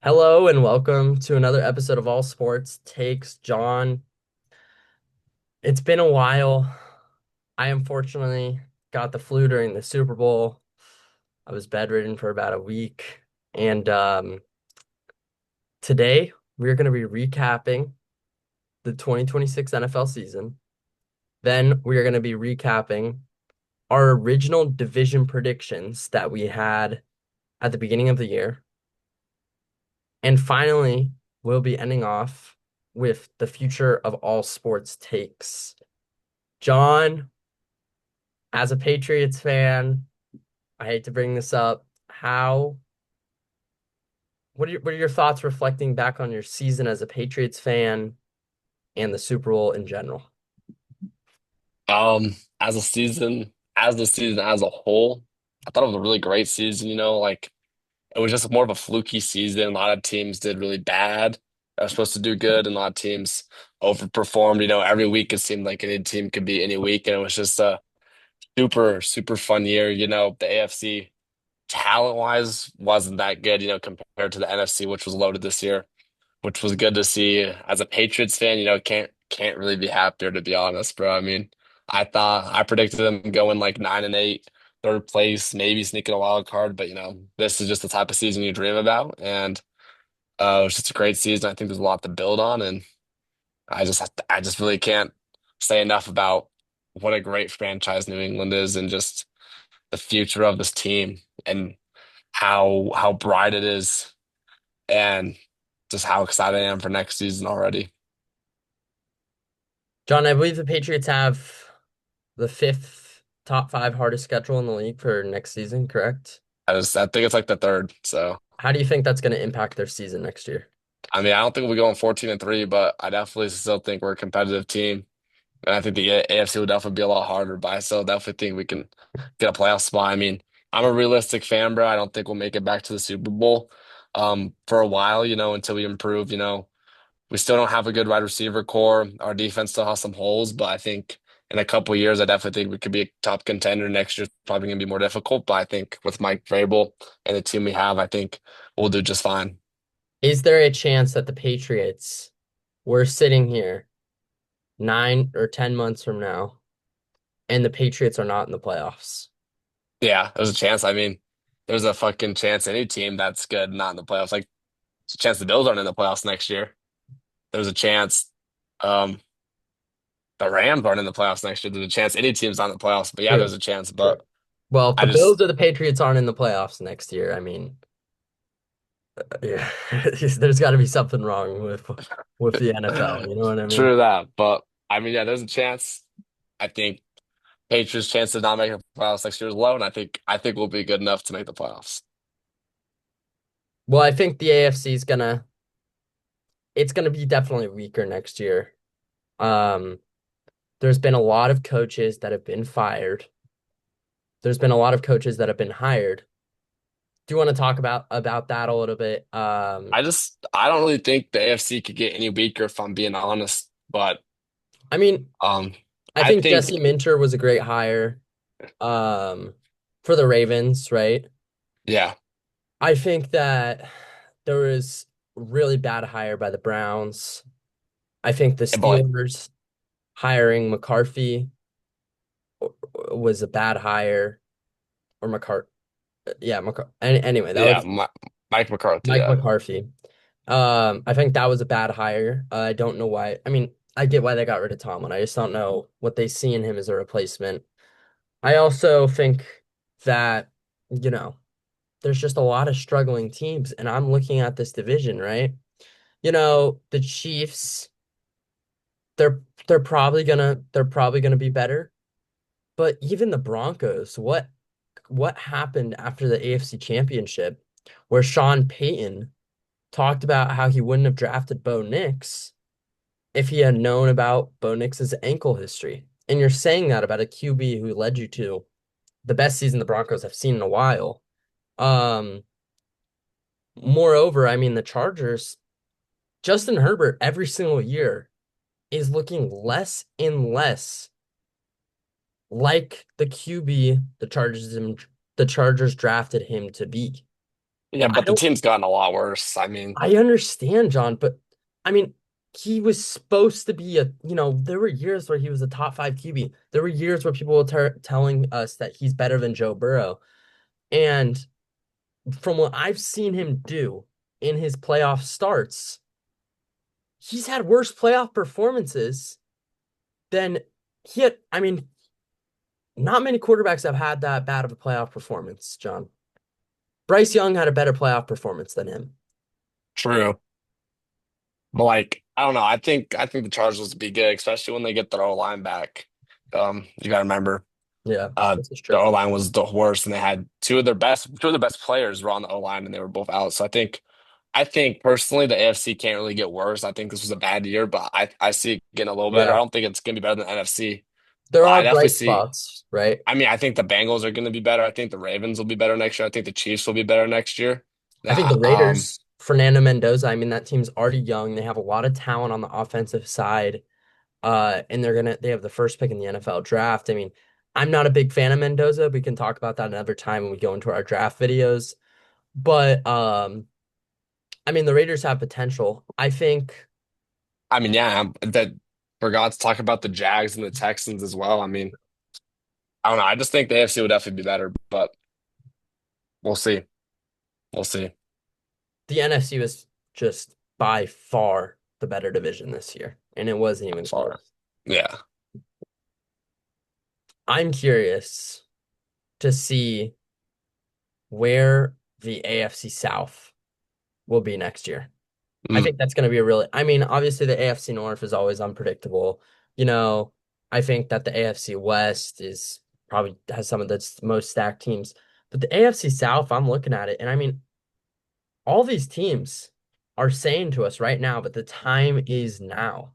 Hello and welcome to another episode of All Sports Takes. John, it's been a while. I unfortunately got the flu during the Super Bowl. I was bedridden for about a week. And today we're going to be recapping the 2026 NFL season. Then we are going to be recapping our original division predictions that we had at the beginning of the year. And finally, we'll be ending off with the future of all sports takes. John, as a Patriots fan, I hate to bring this up. What are your thoughts reflecting back on your season as a Patriots fan and the Super Bowl in general? As the season as a whole, I thought it was a really great season, like it was just more of a fluky season. A lot of teams did really bad that were supposed to do good, and a lot of teams overperformed. Every week it seemed like any team could be any week, and it was just a super, super fun year. The AFC talent-wise wasn't that good, compared to the NFC, which was loaded this year, which was good to see. As a Patriots fan, can't really be happier to be honest, bro. I mean, I predicted them going like 9-8, third place, maybe sneaking a wild card, but this is just the type of season you dream about, and it was just a great season. I think there's a lot to build on, and I just really can't say enough about what a great franchise New England is, and just the future of this team, and how bright it is, and just how excited I am for next season already. John, I believe the Patriots have the fifth top five hardest schedule in the league for next season, correct? I think it's like the third. So, How do you think that's going to impact their season next year? I mean, I don't think we'll be going 14-3, but I definitely still think we're a competitive team. And I think the AFC will definitely be a lot harder, but I still definitely think we can get a playoff spot. I mean, I'm a realistic fan, bro. I don't think we'll make it back to the Super Bowl for a while, until we improve. We still don't have a good wide receiver core. Our defense still has some holes, but I think in a couple of years, I definitely think we could be a top contender. Next year's probably going to be more difficult, but I think with Mike Vrabel and the team we have, I think we'll do just fine. Is there a chance that the Patriots were sitting here 9 or 10 months from now and the Patriots are not in the playoffs? Yeah, there's a chance. I mean, there's a fucking chance any team that's good not in the playoffs. Like, there's a chance the Bills aren't in the playoffs next year. There's a chance um the Rams aren't in the playoffs next year. There's a chance any team's not in the playoffs. But yeah, True. there's a chance. True. But Well, if I the Bills just or the Patriots aren't in the playoffs next year, I mean, yeah, there's got to be something wrong with the NFL. You know what I mean? true that. But I mean, yeah, there's a chance. I think Patriots' chance of not making the playoffs next year is low, and I think we'll be good enough to make the playoffs. Well, I think the AFC is gonna it's gonna be definitely weaker next year. Um, there's been a lot of coaches that have been fired. There's been a lot of coaches that have been hired. Do you want to talk about that a little bit? I don't really think the AFC could get any weaker if I'm being honest. But I mean, um, I I think Jesse think Minter was a great hire, um, for the Ravens, right? yeah, I think that there was really bad hire by the Browns. I think the but like, Steelers hiring McCarthy was a bad hire, or yeah, anyway, that yeah, was Mike McCarthy, Mike yeah. McCarthy. I think that was a bad hire. I don't know why. I mean, I get why they got rid of Tomlin. I just don't know what they see in him as a replacement. I also think that, you know, there's just a lot of struggling teams, and I'm looking at this division, right? The Chiefs, they're probably gonna be better. But even the Broncos, what happened after the AFC Championship, where Sean Payton talked about how he wouldn't have drafted Bo Nix if he had known about Bo Nix's ankle history. And you're saying that about a QB who led you to the best season the Broncos have seen in a while. Um, Moreover, I mean the Chargers, Justin Herbert every single year is looking less and less like the QB the Chargers drafted him to be. Yeah, I but the don't team's gotten a lot worse. I mean, I understand, John, but I mean, he was supposed to be there were years where he was a top five QB. There were years where people were telling us that he's better than Joe Burrow. And from what I've seen him do in his playoff starts, he's had worse playoff performances than he had. I mean, not many quarterbacks have had that bad of a playoff performance, John. Bryce Young had a better playoff performance than him. true. But like, I don't know. I think the Chargers will be good, especially when they get their O line back. You gotta remember, Yeah, this is the true. O line was the worst, and they had two of their best players were on the O line, and they were both out. So I think personally the AFC can't really get worse. I think this was a bad year, but I see it getting a little better. I Yeah, don't think it's gonna be better than NFC, there but I are definitely bright see. spots, right? I mean, I think the Bengals are gonna be better. I think the Ravens will be better next year. I think the Chiefs will be better next year. I think Yeah, the Raiders, Fernando Mendoza, I mean, that team's already young. They have a lot of talent on the offensive side. And they have the first pick in the NFL draft. I mean, I'm not a big fan of Mendoza. We can talk about that another time when we go into our draft videos. But I mean, the Raiders have potential. I think, I mean, yeah, that forgot to talk about the Jags and the Texans as well. I mean, I don't know. I just think the AFC would definitely be better, but we'll see. We'll see. the NFC was just by far the better division this year, and it wasn't even Far. close. Yeah. I'm curious to see where the AFC South will be next year. I Mm. think that's going to be a really, I mean, obviously the AFC North is always unpredictable. You know, I think that the AFC West is probably has some of the most stacked teams, but the AFC South, I'm looking at it, and I mean, all these teams are saying to us right now, but the time is now.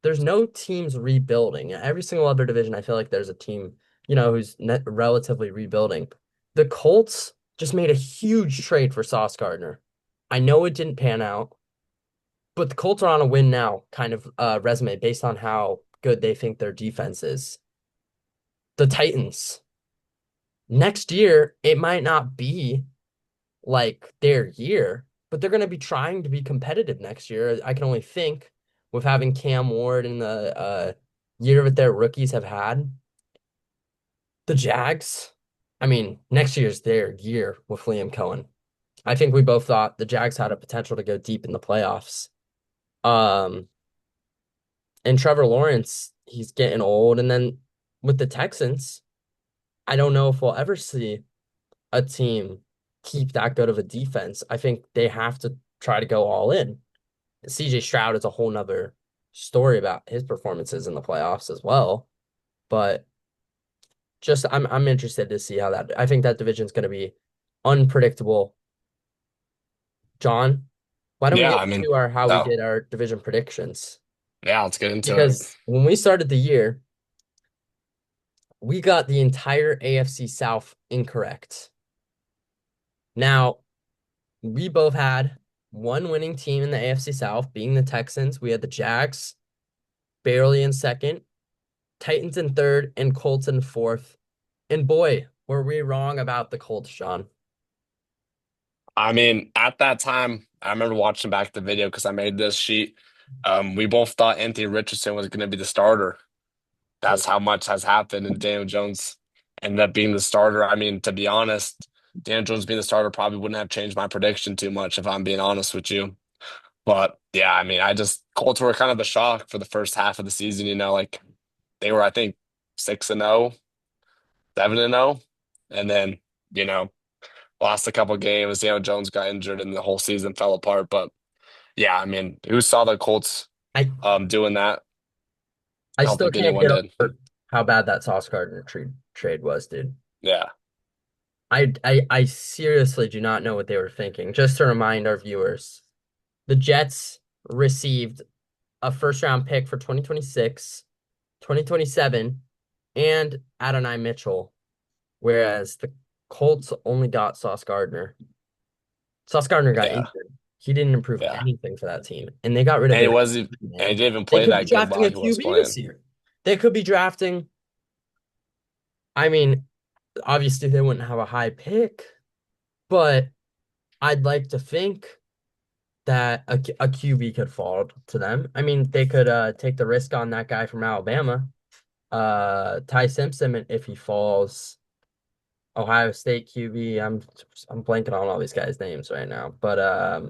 There's no teams rebuilding. Every single other division, I feel like there's a team, who's relatively rebuilding. The Colts just made a huge trade for Sauce Gardner. I know it didn't pan out, but the Colts are on a win now kind of resume based on how good they think their defense is. The Titans, next year, it might not be like their year, but they're going to be trying to be competitive next year. I can only think with having Cam Ward and the year that their rookies have had. The Jags, I mean, next year's their year with Liam Cohen. I think we both thought the Jags had a potential to go deep in the playoffs. Um, and Trevor Lawrence, he's getting old. And then with the Texans, I don't know if we'll ever see a team keep that good of a defense. I think they have to try to go all in. CJ Stroud is a whole nother story about his performances in the playoffs as well. But just I'm interested to see how that I think that division's gonna be unpredictable. John, why don't we Yeah, get I mean, into our how we no. did our division predictions? Yeah, let's get into it. Because when we started the year, we got the entire AFC South incorrect. Now, we both had one winning team in the AFC South, being the Texans. We had the Jags barely in second, Titans in third, and Colts in fourth. And boy, were we wrong about the Colts, Sean. I mean, at that time, I remember watching back the video because I made this sheet. We both thought Anthony Richardson was going to be the starter. Yeah. That's how much has happened, and Daniel Jones ended up being the starter. I mean, to be honest, Daniel Jones being the starter probably wouldn't have changed my prediction too much if I'm being honest with you. But yeah, I mean, Colts were kind of the shock for the first half of the season, like they were, I think, 6-0, 7-0, and then, you know, lost a couple games. Jones got injured and the whole season fell apart. But yeah, I mean, who saw the Colts I doing that? I I don't still think can't anyone get did. over how bad that Sauce Gardner trade was, dude. Yeah. I seriously do not know what they were thinking. Just to remind our viewers, the Jets received a first round pick for 2026, 2027, and Adonai Mitchell, whereas the Colts only got Sauce Gardner. Sauce Gardner got Yeah. injured. He didn't improve Yeah. anything for that team, and they got rid of And he their was and QB, he man. didn't even They play could be that good drafting while a he was QB this playing. year. They could be drafting. I mean, obviously they wouldn't have a high pick, but I'd like to think that a QB could fall to them. I mean, they could take the risk on that guy from Alabama, Ty Simpson, if he falls. Ohio State QB. I'm blanking on all these guys' names right now, but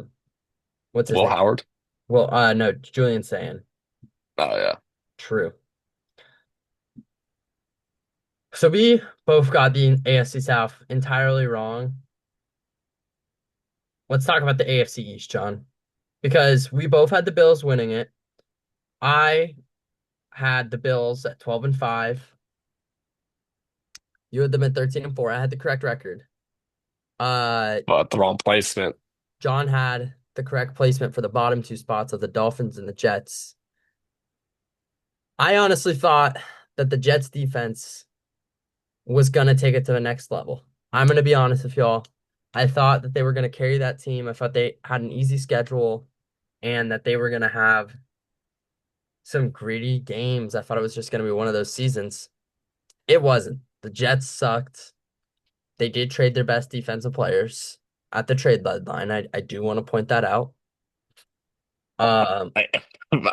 what's his Will name? Howard. Well, no, Julian Sand. Oh yeah. True. So we both got the AFC South entirely wrong. Let's talk about the AFC East, John, because we both had the Bills winning it. I had the Bills at 12-5. You had them at 13-4. I had the correct record. Uh, But the wrong placement. John had the correct placement for the bottom two spots of the Dolphins and the Jets. I honestly thought that the Jets defense was gonna take it to the next level. I'm gonna be honest with y'all. I thought that they were gonna carry that team. I thought they had an easy schedule and that they were gonna have some gritty games. I thought it was just gonna be one of those seasons. It wasn't. The Jets sucked. They did trade their best defensive players at the trade deadline. I do want to point that out. Um, I,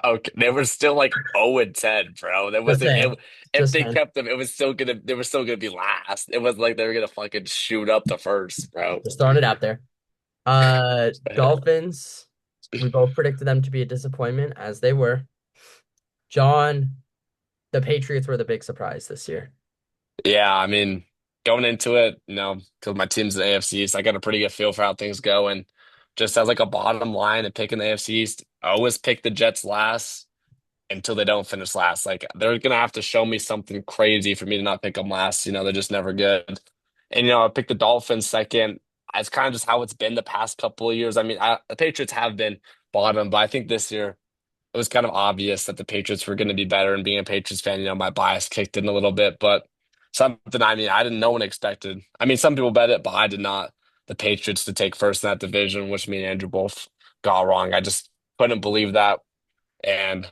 okay, they were still like 0 and 10, bro. That just was saying, if just they saying, kept them, it was still gonna they were still gonna be last. It was like they were gonna fucking shoot up the first, bro. just throwing it out there. Dolphins, we both predicted them to be a disappointment, as they were. John, the Patriots were the big surprise this year. Yeah, I mean, going into it, because my team's in the AFC East, I got a pretty good feel for how things go. And just as like a bottom line and picking the AFC East, I always pick the Jets last until they don't finish last. Like they're gonna have to show me something crazy for me to not pick them last. They're just never good. And I picked the Dolphins second. It's kind of just how it's been the past couple of years. I mean, the Patriots have been bottom, but I think this year it was kind of obvious that the Patriots were going to be better. And being a Patriots fan, my bias kicked in a little bit. But something, I mean, I didn't, no one expected. I mean, some people bet it, but I did not. The Patriots to take first in that division, which me and Andrew both got wrong. I just couldn't believe that. And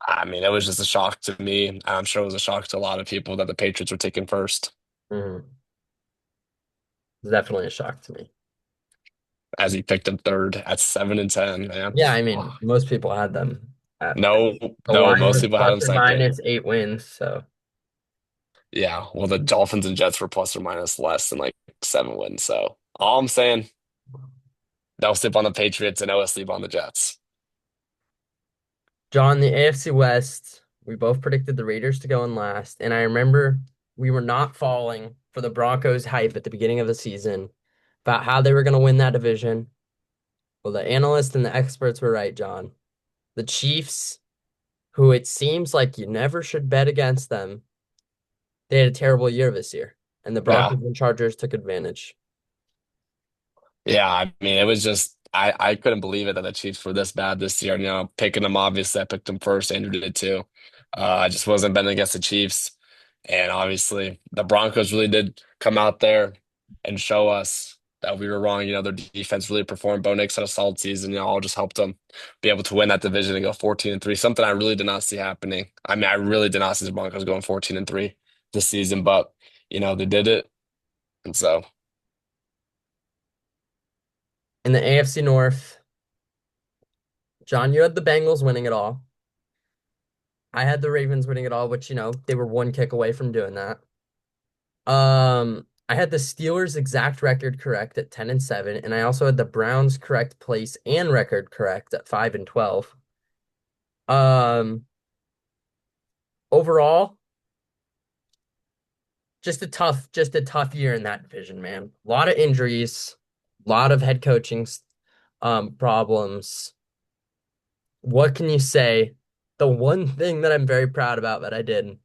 I mean, it was just a shock to me. And I'm sure it was a shock to a lot of people that the Patriots were taken first, Mhm. It's definitely a shock to me. as he picked them third at 7 and 10, man. Yeah, I mean, most people had them at No, the no, line most was people had plus him or second. minus 8 wins. So Yeah, well, the Dolphins and Jets were plus or minus less than like 7 wins. So all I'm saying, they'll sleep on the Patriots and I'll sleep on the Jets. John, the AFC West, we both predicted the Raiders to go in last. And I remember we were not falling for the Broncos hype at the beginning of the season about how they were going to win that division. Well, the analysts and the experts were right, John. The Chiefs, who it seems like you never should bet against them, they had a terrible year this year. And the Yeah, Broncos and Chargers took advantage. yeah. I mean, it was just I couldn't believe it that the Chiefs were this bad this year. Picking them obviously, I picked them first. Andrew did too. I just wasn't betting against the Chiefs, and obviously the Broncos really did come out there and show us that we were wrong. Their defense really performed. Bo Nix had a solid season. All just helped them be able to win that division and go 14-3. Something I really did not see happening. I mean, I really did not see the Broncos going 14-3 this season, but they did it, and so In the AFC North, John, you had the Bengals winning it all. I had the Ravens winning it all, which, they were one kick away from doing that. I had the Steelers' exact record correct at 10-7, and I also had the Browns' correct place and record correct at 5-12. Um, Overall, just a tough year in that division, man. A lot of injuries, a lot of head coaching problems. What can you say? The one thing that I'm very proud about that I did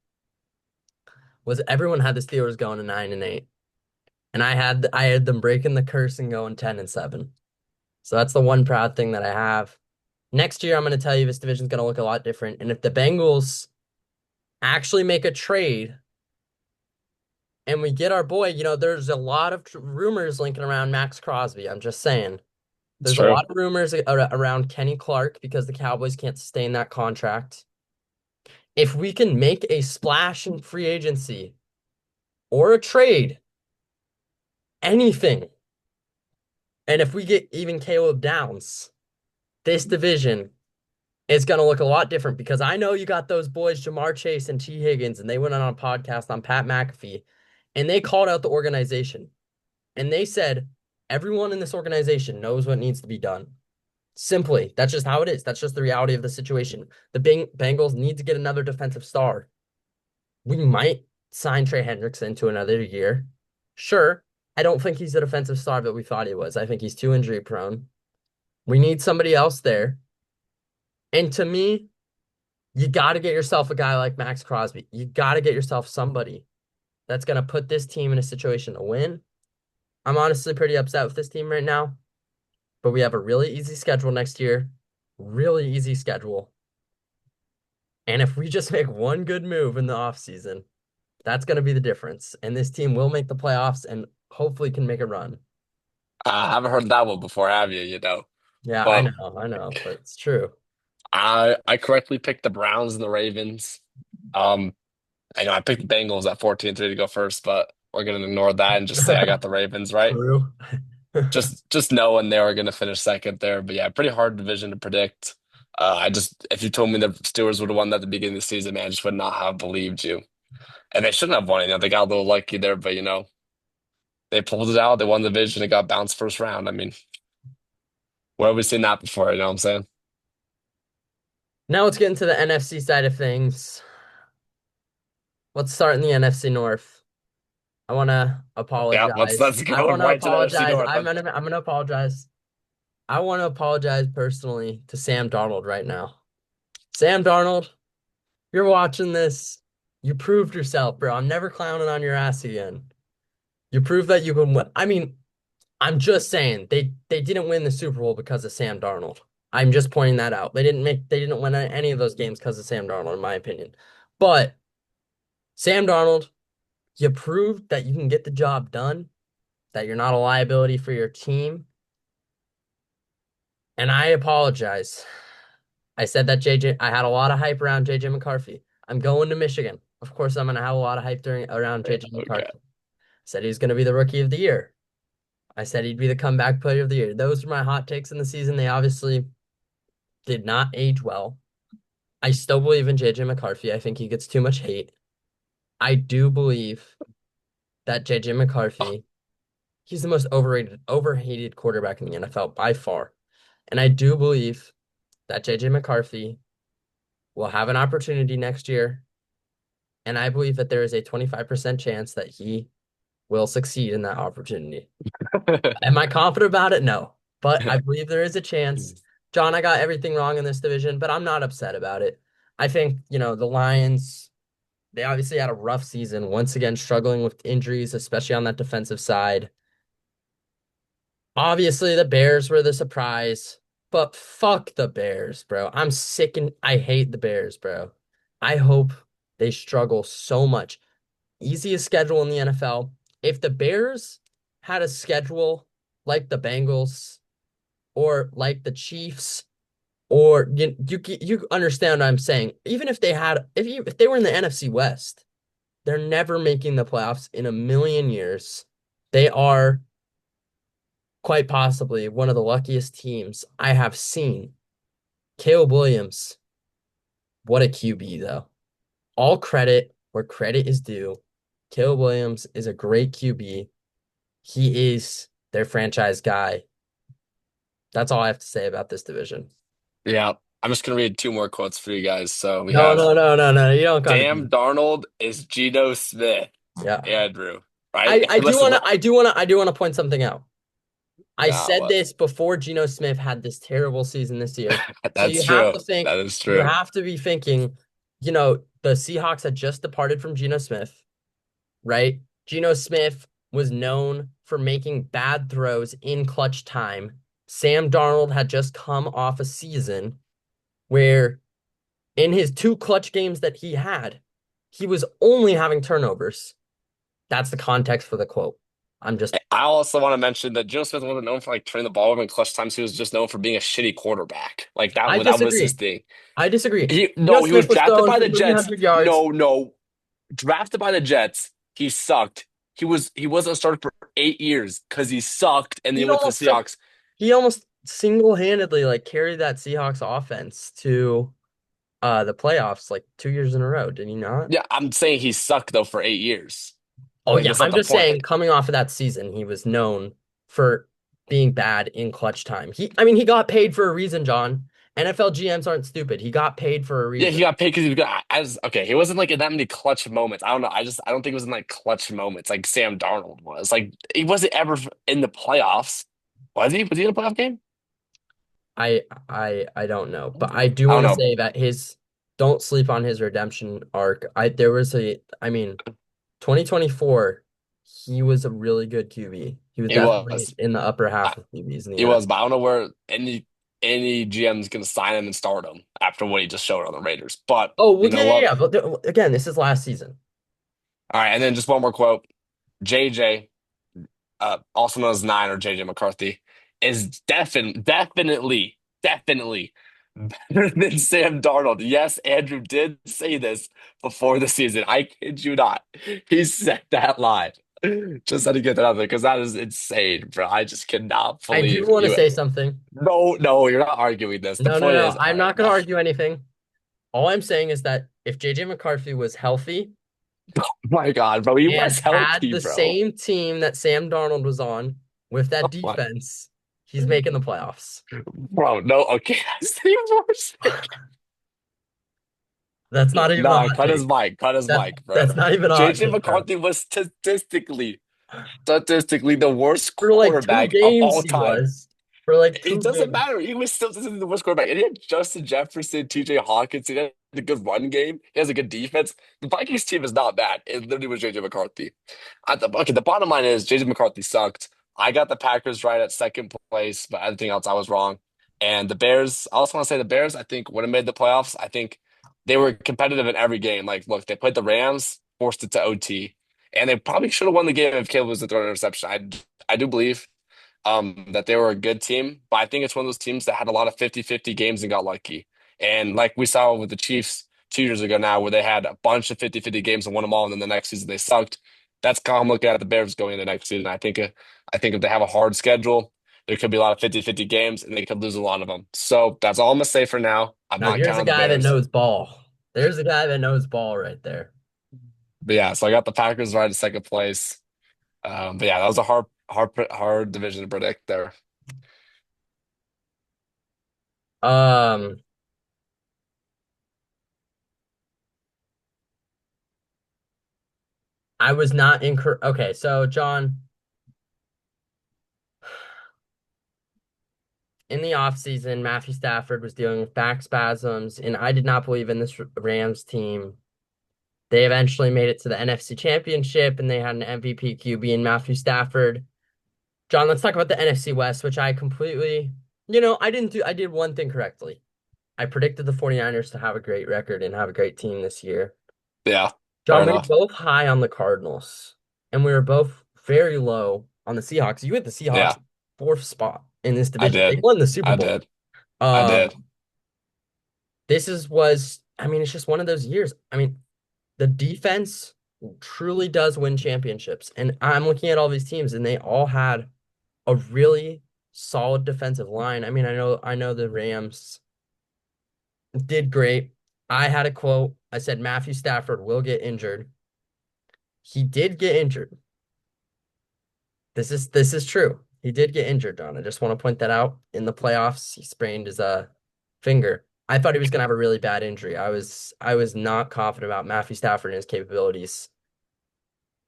was everyone had the Steelers going to 9-8. And I had them breaking the curse and going 10-7. So that's the one proud thing that I have. Next year, I'm going to tell you this division's going to look a lot different. And if the Bengals actually make a trade and we get our boy, there's a lot of rumors linking around Max Crosby. I'm just saying. it's There's a true. lot of rumors around Kenny Clark because the Cowboys can't sustain that contract. If we can make a splash in free agency or a trade, anything, And if we get even Caleb Downs, this division is going to look a lot different because I know you got those boys, Jamar Chase and T. Higgins, and they went on a podcast on Pat McAfee and they called out the organization and they said, everyone in this organization knows what needs to be done. Simply, that's just how it is. That's just the reality of the situation. The Bengals need to get another defensive star. We might sign Trey Hendrickson to another year. Sure. I don't think he's the defensive star that we thought he was. I think he's too injury prone. We need somebody else there. And to me, you got to get yourself a guy like Max Crosby. You got to get yourself somebody that's going to put this team in a situation to win. I'm honestly pretty upset with this team right now, but we have a really easy schedule next year. Really easy schedule. And if we just make one good move in the offseason, that's going to be the difference. And this team will make the playoffs and hopefully can make a run. I haven't heard that one before, have you? Yeah, But I know, but it's true. I correctly picked the Browns and the Ravens. Um, I know I picked the Bengals at 14-3 to go first, but we're gonna ignore that and just say I got the Ravens right. True. Just knowing they were gonna finish second there. But yeah, pretty hard division to predict. I just if you told me the Steelers would have won that at the beginning of the season, man, I just would not have believed you. And they shouldn't have won. They got a little lucky there, but they pulled it out. They won the division. It got bounced first round. I mean, where have we seen that before? You know what I'm saying? Now let's get into the NFC side of things. Let's start in the NFC North. I want to Yeah, let's apologize. let's I go want to right to the NFC apologize. North. I'm gonna apologize. I want to apologize personally to Sam Darnold right now. Sam Darnold, you're watching this. You proved yourself, bro. I'm never clowning on your ass again. You proved that you can win. I mean, I'm just saying they didn't win the Super Bowl because of Sam Darnold. I'm just pointing that out. They didn't win any of those games because of Sam Darnold, in my opinion. But Sam Darnold, you proved that you can get the job done, that you're not a liability for your team. And I apologize. I said that I had a lot of hype around JJ McCarthy. I'm going to Michigan. Of course, I'm gonna have a lot of hype around Yeah, JJ okay. McCarthy. I said he's gonna be the rookie of the year. I said he'd be the comeback player of the year. Those were my hot takes in the season. They obviously did not age well. I still believe in JJ McCarthy. I think he gets too much hate. I do believe that JJ McCarthy, he's the most overhated quarterback in the NFL by far. And I do believe that JJ McCarthy will have an opportunity next year. And I believe that there is a 25% chance that he will succeed in that opportunity. Am I confident about it? No. But I believe there is a chance. John, I got everything wrong in this division, but I'm not upset about it. I think, the Lions, they obviously had a rough season, once again struggling with injuries, especially on that defensive side. Obviously, the Bears were the surprise, but fuck the Bears, bro. I'm sick and I hate the Bears, bro. I hope they struggle so much. Easiest schedule in the NFL. If the Bears had a schedule like the Bengals or like the Chiefs, or you understand what I'm saying. Even if they had, if they were in the NFC West, they're never making the playoffs in a million years. They are quite possibly one of the luckiest teams I have seen. Caleb Williams, what a QB though. All credit where credit is due. Caleb Williams is a great QB. He is their franchise guy. That's all I have to say about this division. Yeah, I'm just gonna read two more quotes for you guys. So we No, have no, no, no, no. You don't got to do Sam Darnold is Geno Smith, Yeah. Andrew. Right? Listen, I do want to point something out. I said what? this before Geno Smith had this terrible season this year. So That's true. That is you true. have to be thinking, the Seahawks had just departed from Geno Smith, right? Geno Smith was known for making bad throws in clutch time. Sam Darnold had just come off a season where in his two clutch games that he had, he was only having turnovers. That's the context for the quote. I'm just I also want to mention that Geno Smith wasn't known for like turning the ball over in clutch times. He was just known for being a shitty quarterback. Like I that was his disagree. thing. I disagree. He Geno no, he was Smith was drafted throwing by for the Jets. 300 yards. No, no, drafted by the Jets. He sucked. he wasn't a starter for 8 years because he sucked, and then he He went to the almost took Seahawks. he almost single-handedly like carried that Seahawks offense to the playoffs like 2 years in a row, did he not? Yeah, I'm saying he sucked though for 8 years. Oh Like yeah, that's not I'm the just point. saying coming off of that season, he was known for being bad in clutch time. I mean, he got paid for a reason, John. NFL GMs aren't stupid. He got paid for a Yeah, he reason. got paid because he was good. Okay, he wasn't like in that many clutch moments. I don't know. I don't think it was in like clutch moments like Sam Darnold was. Like he wasn't ever in the playoffs. Was he? Was he in a playoff game? I don't know, but I do I don't want to know. say that his don't sleep on his redemption arc. There was I mean, 2024, he was a really good QB. He was He definitely was. in the upper I, half of QBs in the he was, but NFL. I don't know where any GM's gonna sign him and start him after what he just showed on the Raiders. But Oh, well, you yeah, know yeah, what? yeah. But again, this is last season. All right, and then just one more quote. JJ, also known as Nine or JJ McCarthy, is definitely better than Sam Darnold. Yes, Andrew did say this before the season. I kid you not. He said that live. Just had to get that out there because that is insane, bro. I just cannot I do believe want to you. say something. No, no, you're not arguing this. The No, no, point no. is, all I'm right, not going no. to argue anything. All I'm saying is that if JJ McCarthy was healthy My God, bro, he and was had healthy, the bro. same team that Sam Darnold was on with that Oh my, defense, he's making the playoffs. bro, no, okay, that's the worst thing. That's not even a Nah, hot take. cut his mic, bro. That's not even a hot JJ take, bro. McCarthy was statistically the worst For like two quarterback of games, all he time. was. For like It two doesn't games. matter. He was still the worst quarterback. And he had Justin Jefferson, TJ Hawkins. He had a good run game. He has a good defense. The Vikings team is not bad. It literally was JJ McCarthy. Okay, the bottom line is JJ McCarthy sucked. I got the Packers right at second place, but everything else I was wrong. And the Bears, I also want to say the Bears, I think, would have made the playoffs. I think they were competitive in every game. Like, look, they played the Rams, forced it to OT, and they probably should have won the game if Caleb was the throw interception. I do believe that they were a good team, but I think it's one of those teams that had a lot of 50-50 games and got lucky. And like we saw with the Chiefs 2 years ago now, where they had a bunch of 50-50 games and won them all, and then the next season they sucked. That's how I'm looking at the Bears going into next season. I think if they have a hard schedule, there could be a lot of 50-50 games and they could lose a lot of them. So that's all I'm gonna say for now. I'm Now not here's a counting the guy that Bears. knows ball. There's a guy that knows ball right there. But yeah, so I got the Packers right at second place. But yeah, that was a hard division to predict there. Um, I was not incorrect. Okay, so John, in the offseason, Matthew Stafford was dealing with back spasms, and I did not believe in this Rams team. They eventually made it to the NFC Championship, and they had an MVP QB in Matthew Stafford. John, let's talk about the NFC West, which I completely, I did one thing correctly. I predicted the 49ers to have a great record and have a great team this year. Yeah, fair John, we were enough. both high on the Cardinals, and we were both very low on the Seahawks. You had the Seahawks Yeah. fourth spot in this I division. They did. won the Super I Bowl. did. I did. Um, I mean, it's just one of those years. I mean, the defense truly does win championships. And I'm looking at all these teams, and they all had a really solid defensive line. I mean, I know the Rams did great. I had a quote. I said Matthew Stafford will get injured. He did get injured. This is true. He did get injured, Don. I just want to point that out. In the playoffs, he sprained his finger. I thought he was gonna have a really bad injury. I was not confident about Matthew Stafford and his capabilities.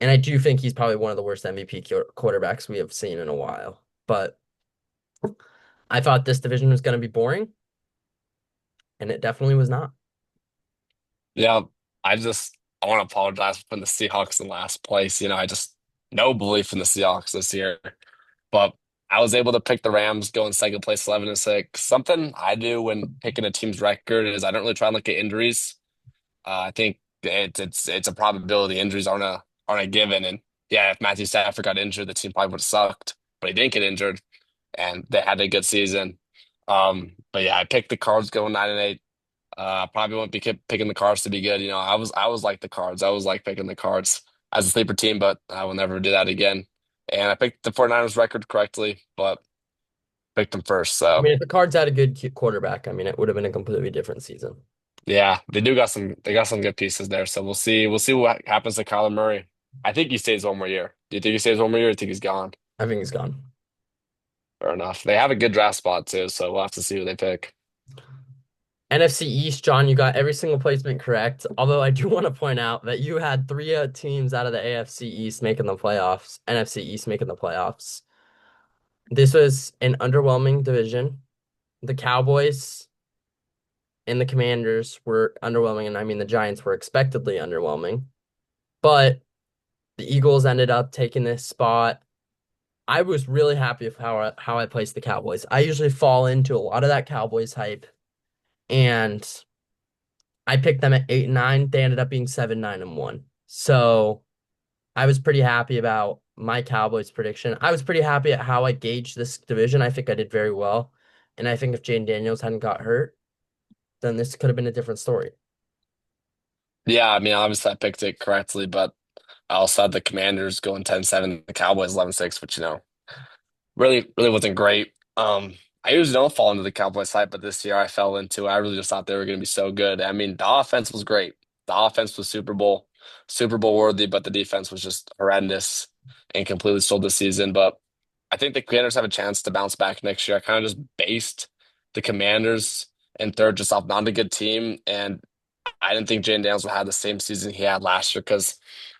And I do think he's probably one of the worst MVP quarterbacks we have seen in a while. But I thought this division was gonna be boring, and it definitely was not. Yeah. I want to apologize for putting the Seahawks in last place. I just no belief in the Seahawks this year. But I was able to pick the Rams going second place 11-6. Something I do when picking a team's record is I don't really try and look at injuries. I think it's a probability. Injuries aren't a given. And yeah, if Matthew Stafford got injured, the team probably would have sucked. But he didn't get injured, and they had a good season. But yeah, I picked the Cards going 9-8. Probably won't be picking the Cards to be good. I was like the Cards. I was like picking the Cards. as a sleeper team, but I will never do that again. And I picked the 49ers record correctly, but picked them first. I So mean, if the Cards had a good quarterback, I mean, it would have been a completely different season. yeah, they got some good pieces there. So we'll see what happens to Kyler Murray. I think he stays one more year. Do you think he stays one more year or do you think he's gone? I think he's gone. Fair enough. They have a good draft spot too, so we'll have to see who they pick. NFC East, John, you got every single placement correct. Although I do want to point out that you had three teams out of the AFC East making the playoffs, NFC East making the playoffs. This was an underwhelming division. The Cowboys and the Commanders were underwhelming, and I mean the Giants were expectedly underwhelming. But the Eagles ended up taking this spot. I was really happy with how I placed the Cowboys. I usually fall into a lot of that Cowboys hype, and I picked them at 8 and 9. They ended up being 7 9 and 1. So I was pretty happy about my Cowboys prediction. I was pretty happy at how I gauged this division. I think I did very well. And I think if Jane Daniels hadn't got hurt, then this could have been a different story. Yeah, I mean, obviously I picked it correctly, but I also had the Commanders going 10-7, the Cowboys 11-6, which, really wasn't great. I usually don't fall into the Cowboys hype, but this year I fell into it. I really just thought they were going to be so good. I mean, the offense was great. The offense was Super Bowl worthy, but the defense was just horrendous and completely stole the season. But I think the Commanders have a chance to bounce back next year. I kind of just based the Commanders in third just off not a good team, and I didn't think Jane Daniels would have the same season he had last year because,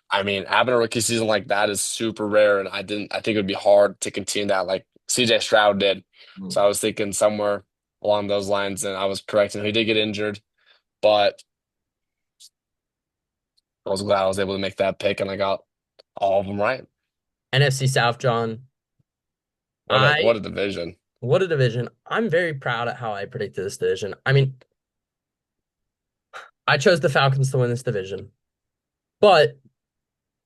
I mean, having a rookie season like that is super rare, and I think it would be hard to continue that like CJ Stroud did. So I was thinking somewhere along those lines, and I was correct. And he did get injured, but I was glad I was able to make that pick, and I got all of them right. NFC South, John. What I a division! What a division. I'm very proud at how I predicted this division. I mean, I chose the Falcons to win this division. But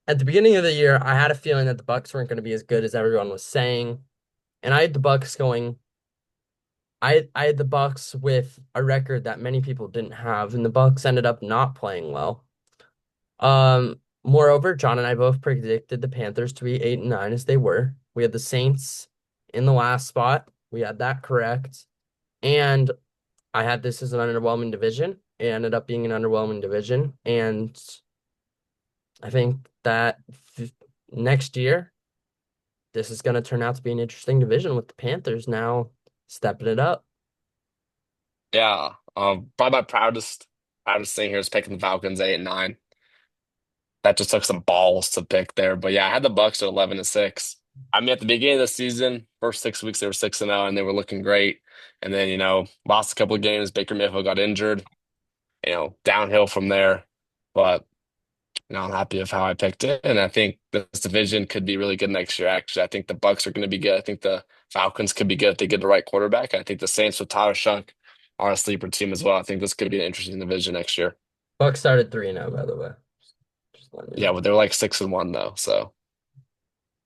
at the beginning of the year, I had a feeling that the Bucks weren't going to be as good as everyone was saying. And I had the Bucks going I had the Bucks with a record that many people didn't have, and the Bucks ended up not playing well. Moreover, John and I both predicted the Panthers to be 8 and 9 as they were. We had the Saints in the last spot. We had that correct. And I had this as an underwhelming division. It ended up being an underwhelming division. And I think that next year, this is going to turn out to be an interesting division with the Panthers now stepping it up. Yeah, probably my proudest thing here is picking the Falcons 8-9. That just took some balls to pick there. But yeah, I had the Bucks at 11-6. I mean, at the beginning of the season, first 6 weeks they were 6-0 and they were looking great. And then, lost a couple of games. Baker Mayfield got injured, downhill from there. But I'm happy with how I picked it. And I think this division could be really good next year, actually. I think the Bucks are going to be good. I think the Falcons could be good if they get the right quarterback. I think the Saints with Tyler Shunk are a sleeper team as well. I think this could be an interesting division next year. Bucks started 3-0, by the way. Just letting you Yeah, know. but they're like 6-1 though. So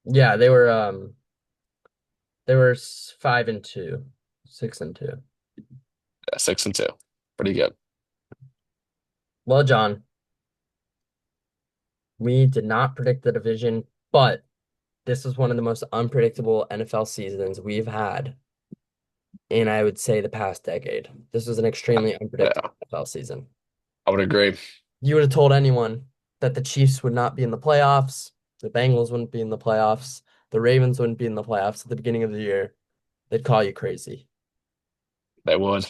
Yeah, they were 5-2, 6-2. yeah, 6-2. Pretty good. Well, John, we did not predict the division, but this was one of the most unpredictable NFL seasons we've had in, I would say, the past decade. This was an extremely unpredictable Yeah, NFL season. I would agree. You would have told anyone that the Chiefs would not be in the playoffs, the Bengals wouldn't be in the playoffs, the Ravens wouldn't be in the playoffs at the beginning of the year. They'd call you crazy. They would.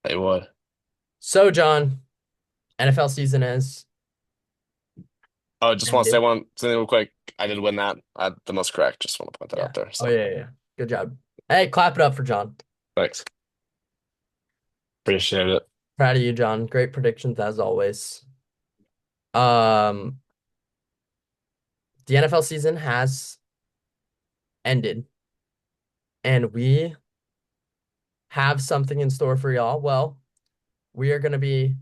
They would. So, John, NFL season is Oh, just want to say ended. something real quick. I did win that. I had the most correct. Just want to point that Yeah. out there. Oh, So yeah, yeah, yeah. Good job. Hey, clap it up for John. thanks. Appreciate it. Proud of you, John. Great predictions as always. Um, the NFL season has ended, and we have something in store for y'all. Well, we are going to be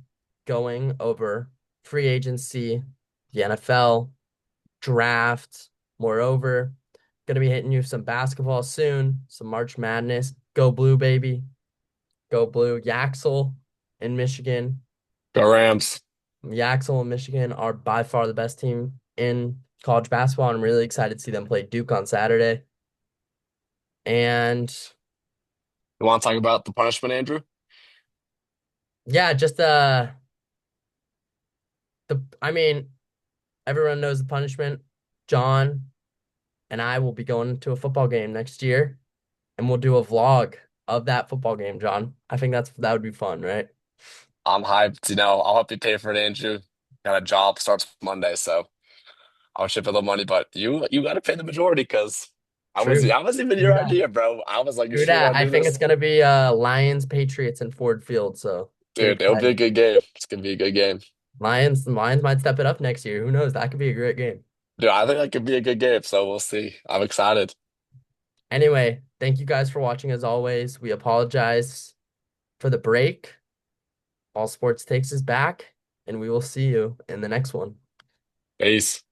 going over free agency, the NFL, draft. Moreover, going to be hitting you with some basketball soon, some March Madness. Go Blue, baby. Go Blue. Yaxel in Michigan. Go Rams. Yaxel and Michigan are by far the best team in college basketball. I'm really excited to see them play Duke on Saturday. And You want to talk about the punishment, Andrew? yeah, just I mean, everyone knows the punishment. John and I will be going to a football game next year, and we'll do a vlog of that football game, John. I think that would be fun, right? I'm hyped. I'll help you pay for it, Andrew. Got a job starts Monday, so I'll ship a little money, but you got to pay the majority because True. I was even True your that. idea, bro. I was like, you True sure you that. want to I do think it's this? gonna be Lions, Patriots, and Ford Field. So get Dude, it'll be a excited. good game. It's gonna be a good game. Lions might step it up next year. Who knows? That could be a great game. Dude, I think that could be a good game, so we'll see. I'm excited. Anyway, thank you guys for watching as always. We apologize for the break. All Sports Takes is back, and we will see you in the next one. Peace.